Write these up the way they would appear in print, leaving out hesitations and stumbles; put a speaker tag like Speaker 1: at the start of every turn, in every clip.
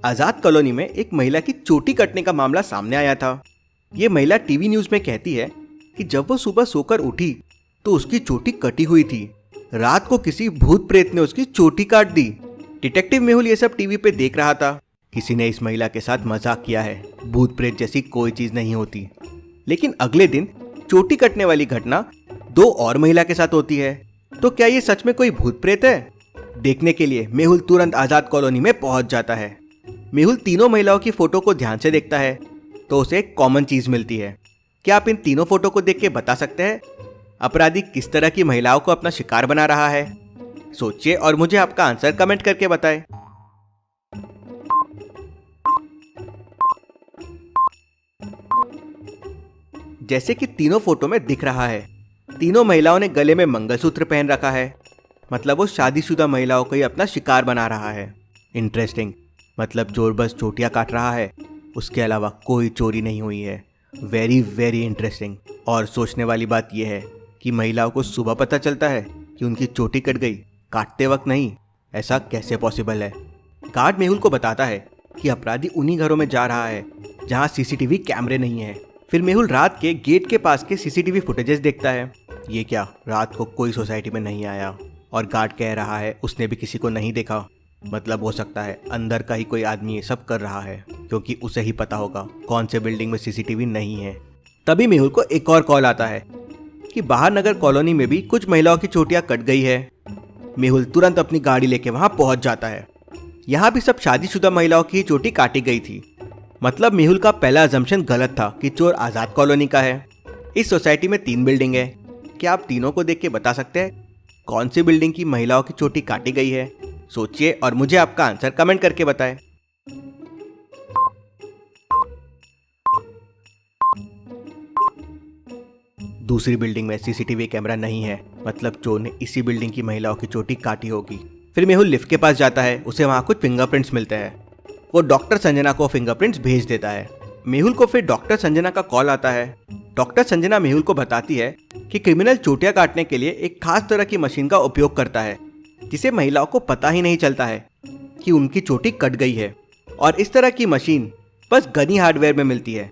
Speaker 1: आजाद colony में एक महिला की चोटी कटने का मामला सामने आया था। ये महिला टीवी न्यूज में कहती है कि जब वो सुबह सोकर उठी तो उसकी चोटी कटी हुई थी। रात को किसी भूत प्रेत ने उसकी चोटी काट दी। डिटेक्टिव मेहुल ये सब टीवी पे देख रहा था। किसी ने इस महिला के साथ मजाक किया है, भूत प्रेत जैसी कोई चीज नहीं होती। लेकिन अगले दिन चोटी कटने वाली घटना दो और महिला के साथ होती है। तो क्या ये सच में कोई भूत प्रेत है? देखने के लिए मेहुल तुरंत आजाद कॉलोनी में पहुंच जाता है। मेहुल तीनों महिलाओं की फोटो को ध्यान से देखता है तो उसे एक कॉमन चीज मिलती है। क्या आप इन तीनों फोटो को देख के बता सकते हैं अपराधी किस तरह की महिलाओं को अपना शिकार बना रहा है? सोचिए और मुझे आपका आंसर कमेंट करके बताएं। जैसे कि तीनों फोटो में दिख रहा है, तीनों महिलाओं ने गले में मंगलसूत्र पहन रखा है। मतलब वो शादीशुदा महिलाओं को ही अपना शिकार बना रहा है। इंटरेस्टिंग। मतलब चोर बस चोटियां काट रहा है, उसके अलावा कोई चोरी नहीं हुई है। Very very interesting. और सोचने वाली बात यह है कि महिलाओं को सुबह पता चलता है कि उनकी चोटी कट गई, काटते वक्त नहीं। ऐसा कैसे पॉसिबल है? गार्ड मेहुल को बताता है कि अपराधी उन्हीं घरों में जा रहा है जहां सीसीटीवी कैमरे नहीं है। फिर मेहुल रात के गेट के पास के सीसीटीवी फुटेजेस देखता है। ये क्या, रात को कोई सोसाइटी में नहीं आया और गार्ड कह रहा है उसने भी किसी को नहीं देखा। मतलब हो सकता है अंदर का ही कोई आदमी ये सब कर रहा है, क्योंकि उसे ही पता होगा कौन से बिल्डिंग में सीसीटीवी नहीं है। तभी मेहुल को एक और कॉल आता है कि बाहर नगर कॉलोनी में भी कुछ महिलाओं की चोटियां कट गई है। मेहुल तुरंत अपनी गाड़ी लेके वहां पहुंच जाता है। यहाँ भी सब शादीशुदा महिलाओं की चोटी काटी गई थी। मतलब मेहुल का पहला अजम्पशन गलत था कि चोर आजाद कॉलोनी का है। इस सोसाइटी में 3 बिल्डिंग है। क्या आप तीनों को देख के बता सकते हैं कौन सी बिल्डिंग की महिलाओं की चोटी काटी गई है? सोचिए और मुझे आपका आंसर कमेंट करके बताएं। दूसरी बिल्डिंग में सीसीटीवी कैमरा नहीं है। मतलब चोर ने इसी बिल्डिंग की महिलाओं की चोटी काटी होगी। फिर मेहुल लिफ्ट के पास जाता है। उसे वहां कुछ फिंगरप्रिंट्स मिलते हैं। वो डॉक्टर संजना को फिंगरप्रिंट्स भेज देता है। मेहुल को फिर डॉक्टर संजना का कॉल आता है। डॉक्टर संजना मेहुल को बताती है कि क्रिमिनल चोटियां काटने के लिए एक खास तरह की मशीन का उपयोग करता है, जिसे महिलाओं को पता ही नहीं चलता है कि उनकी चोटी कट गई है। और इस तरह की मशीन बस गनी हार्डवेयर में मिलती है,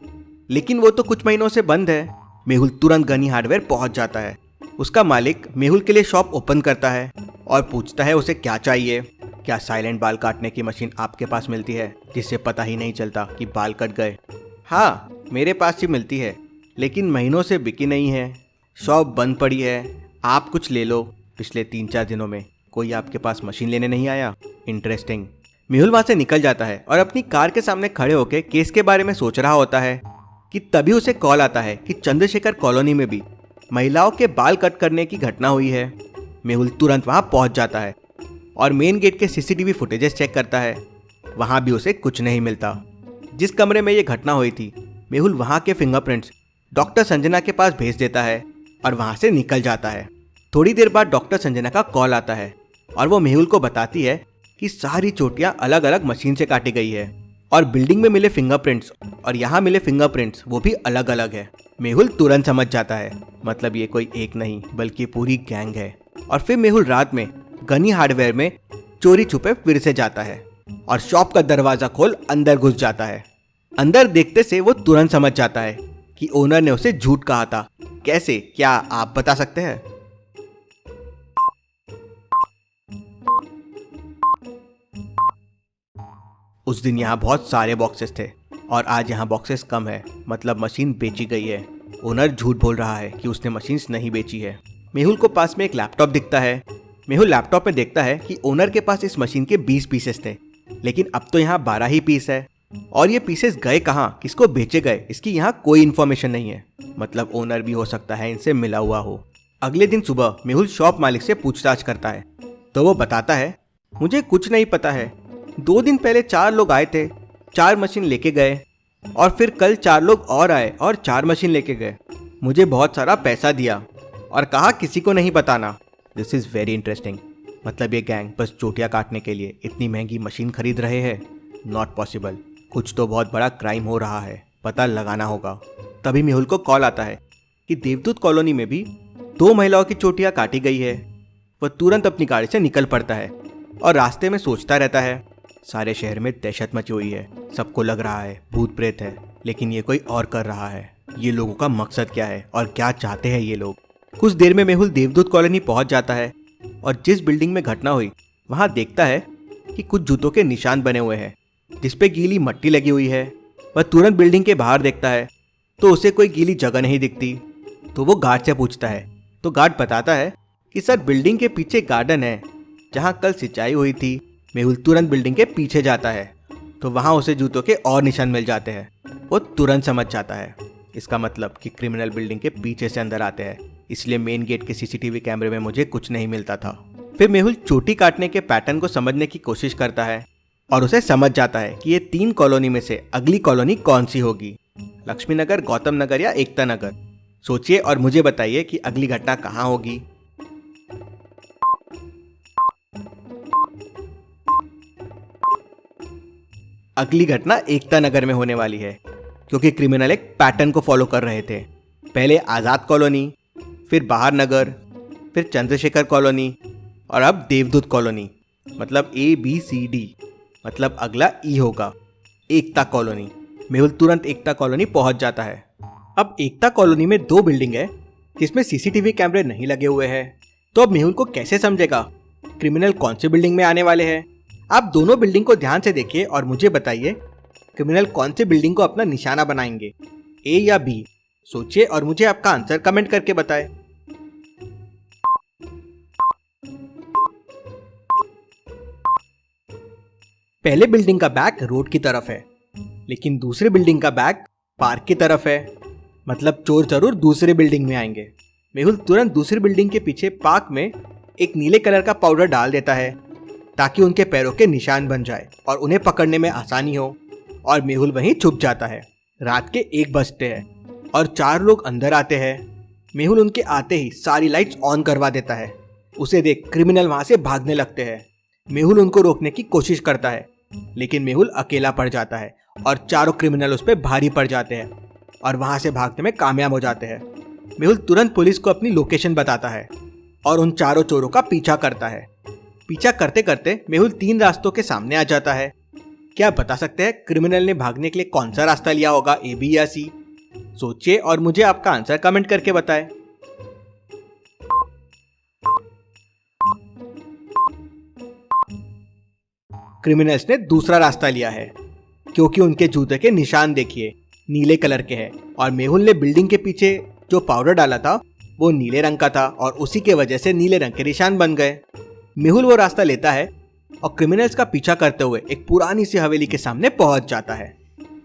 Speaker 1: लेकिन वो तो कुछ महीनों से बंद है। मेहुल तुरंत गनी हार्डवेयर पहुंच जाता है। उसका मालिक मेहुल के लिए शॉप ओपन करता है और पूछता है उसे क्या चाहिए। क्या साइलेंट बाल काटने की मशीन आपके पास मिलती है जिससे पता ही नहीं चलता कि बाल कट गए? हाँ, मेरे पास ही मिलती है, लेकिन महीनों से बिकी नहीं है। शॉप बंद पड़ी है, आप कुछ ले लो। पिछले 3-4 दिनों में कोई आपके पास मशीन लेने नहीं आया। इंटरेस्टिंग। मेहुल वहां से निकल जाता है और अपनी कार के सामने खड़े होकर केस के बारे में सोच रहा होता है कि तभी उसे कॉल आता है कि चंद्रशेखर कॉलोनी में भी महिलाओं के बाल कट करने की घटना हुई है। मेहुल तुरंत वहां पहुंच जाता है और मेन गेट के सीसीटीवी फुटेजेस चेक करता है। वहां भी उसे कुछ नहीं मिलता। जिस कमरे में ये घटना हुई थी, मेहुल वहां के फिंगरप्रिंट्स डॉक्टर संजना के पास भेज देता है और वहां से निकल जाता है। थोड़ी देर बाद डॉक्टर संजना का कॉल आता है और वो मेहुल को बताती है कि सारी चोटियां अलग अलग मशीन से काटी गई है और बिल्डिंग में मिले फिंगरप्रिंट्स और यहाँ मिले फिंगरप्रिंट्स वो भी अलग अलग है। मेहुल तुरंत समझ जाता है, मतलब ये कोई एक नहीं बल्कि पूरी गैंग है। और फिर मेहुल रात में गनी हार्डवेयर में चोरी छुपे फिर से जाता है और शॉप का दरवाजा खोल अंदर घुस जाता है। अंदर देखते से वो तुरंत समझ जाता है कि ओनर ने उसे झूठ कहा था। कैसे, क्या आप बता सकते हैं? उस दिन यहाँ बहुत सारे बॉक्सेस थे और आज यहाँ बॉक्सेस कम है। मतलब मशीन बेची गई है। ओनर झूठ बोल रहा है कि उसने मशीन्स नहीं बेची है। मेहुल को पास में एक लैपटॉप दिखता है। मेहुल लैपटॉप में देखता है कि ओनर के पास इस मशीन के 20 पीसेस थे, लेकिन अब तो यहाँ 12 ही पीस है। और ये पीसेस गए कहाँ, किसको बेचे गए, इसकी यहाँ कोई इन्फॉर्मेशन नहीं है। मतलब ओनर भी हो सकता है इनसे मिला हुआ हो। अगले दिन सुबह मेहुल शॉप मालिक से पूछताछ करता है तो वो बताता है, मुझे कुछ नहीं पता है। 2 दिन पहले 4 लोग आए थे, 4 मशीन लेके गए और फिर कल 4 लोग और आए और 4 मशीन लेके गए। मुझे बहुत सारा पैसा दिया और कहा किसी को नहीं बताना। This is very interesting. मतलब ये गैंग बस चोटियां काटने के लिए इतनी महंगी मशीन खरीद रहे हैं? Not possible. कुछ तो बहुत बड़ा क्राइम हो रहा है, पता लगाना होगा। तभी मेहुल को कॉल आता है कि देवदूत कॉलोनी में भी 2 महिलाओं की चोटियां काटी गई है। वह तुरंत अपनी गाड़ी से निकल पड़ता है और रास्ते में सोचता रहता है सारे शहर में दहशत मची हुई है। सबको लग रहा है भूत प्रेत है, लेकिन ये कोई और कर रहा है। ये लोगों का मकसद क्या है और क्या चाहते हैं ये लोग। कुछ देर में मेहुल देवदूत कॉलोनी पहुंच जाता है और जिस बिल्डिंग में घटना हुई वहां देखता है कि कुछ जूतों के निशान बने हुए हैं जिसपे गीली मट्टी लगी हुई है। वह तुरंत बिल्डिंग के बाहर देखता है तो उसे कोई गीली जगह नहीं दिखती। तो वो गार्ड से पूछता है तो गार्ड बताता है कि सर बिल्डिंग के पीछे गार्डन है जहां कल सिंचाई हुई थी। मेहुल तुरंत बिल्डिंग के पीछे जाता है तो वहां उसे जूतों के और निशान मिल जाते हैं। वो तुरंत समझ जाता है इसका मतलब कि क्रिमिनल बिल्डिंग के पीछे से अंदर आते हैं, इसलिए मेन गेट के सीसीटीवी कैमरे में मुझे कुछ नहीं मिलता था। फिर मेहुल चोटी काटने के पैटर्न को समझने की कोशिश करता है और उसे समझ जाता है कि ये 3 कॉलोनी में से अगली कॉलोनी कौन सी होगी, लक्ष्मी नगर, गौतम नगर या एकता नगर। सोचिए और मुझे बताइए कि अगली घटना कहाँ होगी। अगली घटना एकता नगर में होने वाली है क्योंकि क्रिमिनल एक पैटर्न को फॉलो कर रहे थे। पहले आज़ाद कॉलोनी, फिर बाहर नगर, फिर चंद्रशेखर कॉलोनी और अब देवदूत कॉलोनी। मतलब ABCD, मतलब अगला E होगा एकता कॉलोनी। मेहुल तुरंत एकता कॉलोनी पहुंच जाता है। अब एकता कॉलोनी में 2 बिल्डिंग है जिसमें सीसीटीवी कैमरे नहीं लगे हुए हैं। तो अब मेहुल को कैसे समझेगा क्रिमिनल कौन सी बिल्डिंग में आने वाले हैं। आप दोनों बिल्डिंग को ध्यान से देखिए और मुझे बताइए क्रिमिनल कौन सी बिल्डिंग को अपना निशाना बनाएंगे, A या B। सोचिए और मुझे आपका आंसर कमेंट करके बताएं। पहले बिल्डिंग का बैक रोड की तरफ है लेकिन दूसरी बिल्डिंग का बैक पार्क की तरफ है, मतलब चोर जरूर दूसरी बिल्डिंग में आएंगे। मेहुल तुरंत दूसरी बिल्डिंग के पीछे पार्क में एक नीले कलर का पाउडर डाल देता है ताकि उनके पैरों के निशान बन जाए और उन्हें पकड़ने में आसानी हो, और मेहुल वहीं छुप जाता है। रात के 1 बजते हैं और 4 लोग अंदर आते हैं। मेहुल उनके आते ही सारी लाइट्स ऑन करवा देता है। उसे देख क्रिमिनल वहां से भागने लगते हैं। मेहुल उनको रोकने की कोशिश करता है लेकिन मेहुल अकेला पड़ जाता है और चारों क्रिमिनल उस पर भारी पड़ जाते हैं और वहां से भागने में कामयाब हो जाते हैं। मेहुल तुरंत पुलिस को अपनी लोकेशन बताता है और उन चारों चोरों का पीछा करता है। पीछा करते करते मेहुल 3 रास्तों के सामने आ जाता है। क्या आप बता सकते हैं क्रिमिनल ने भागने के लिए कौन सा रास्ता लिया होगा, A, B या C? सोचिए और मुझे आपका आंसर कमेंट करके बताएं। क्रिमिनल्स ने दूसरा रास्ता लिया है क्योंकि उनके जूते के निशान देखिए नीले कलर के हैं और मेहुल ने बिल्डिंग के पीछे जो पाउडर डाला था वो नीले रंग का था और उसी के वजह से नीले रंग के निशान बन गए। मेहुल वो रास्ता लेता है और क्रिमिनल्स का पीछा करते हुए एक पुरानी सी हवेली के सामने पहुंच जाता है।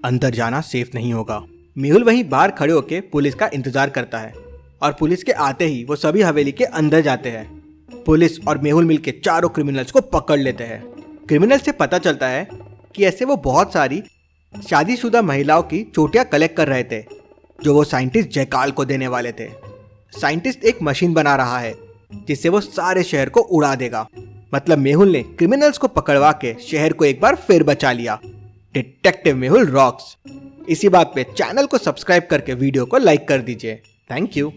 Speaker 1: अंदर जाना सेफ नहीं होगा। मेहुल वहीं बाहर खड़े होकर पुलिस का इंतजार करता है और पुलिस के आते ही वो सभी हवेली के अंदर जाते हैं। पुलिस और मेहुल मिलकर चारों क्रिमिनल्स को पकड़ लेते हैं। क्रिमिनल से पता चलता है कि ऐसे वो बहुत सारी शादीशुदा महिलाओं की चोटियां कलेक्ट कर रहे थे जो वो साइंटिस्ट जयकाल को देने वाले थे। साइंटिस्ट एक मशीन बना रहा है जिससे वो सारे शहर को उड़ा देगा। मतलब मेहुल ने क्रिमिनल्स को पकड़वा के शहर को एक बार फिर बचा लिया। Detective Mehul rocks. इसी बात पे चैनल को सब्सक्राइब करके वीडियो को लाइक कर दीजिए। Thank you.